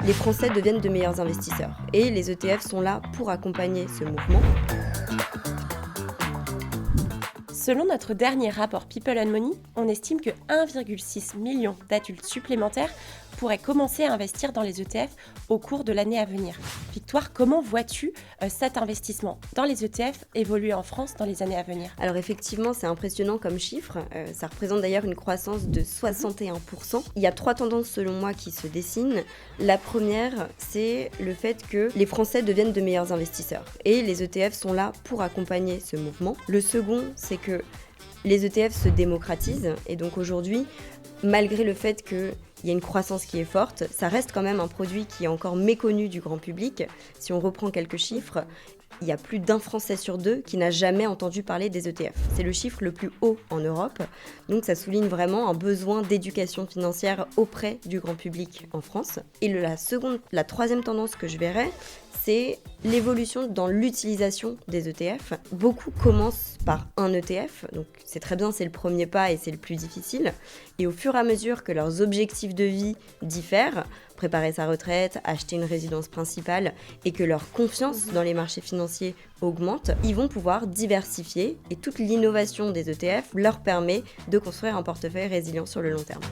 les Français deviennent de meilleurs investisseurs. Et les ETF sont là pour accompagner ce mouvement. Selon notre dernier rapport People and Money, on estime que 1,6 million d'adultes supplémentaires pourraient commencer à investir dans les ETF au cours de l'année à venir. Victoire, comment vois-tu cet investissement dans les ETF évoluer en France dans les années à venir ? Alors effectivement, c'est impressionnant comme chiffre. Ça représente d'ailleurs une croissance de 61%. Il y a 3 tendances selon moi qui se dessinent. La première, c'est le fait que les Français deviennent de meilleurs investisseurs. Et les ETF sont là pour accompagner ce mouvement. Le second, c'est que les ETF se démocratisent. Et donc aujourd'hui, malgré le fait qu'il y a une croissance qui est forte, ça reste quand même un produit qui est encore méconnu du grand public. Si on reprend quelques chiffres, il y a plus d'1 Français sur 2 qui n'a jamais entendu parler des ETF. C'est le chiffre le plus haut en Europe, donc ça souligne vraiment un besoin d'éducation financière auprès du grand public en France. Et la troisième tendance que je verrais, c'est l'évolution dans l'utilisation des ETF. Beaucoup commencent par un ETF, donc c'est très bien, c'est le premier pas et c'est le plus difficile. Et au fur et à mesure que leurs objectifs de vie diffèrent, préparer sa retraite, acheter une résidence principale et que leur confiance dans les marchés financiers augmente, ils vont pouvoir diversifier et toute l'innovation des ETF leur permet de construire un portefeuille résilient sur le long terme.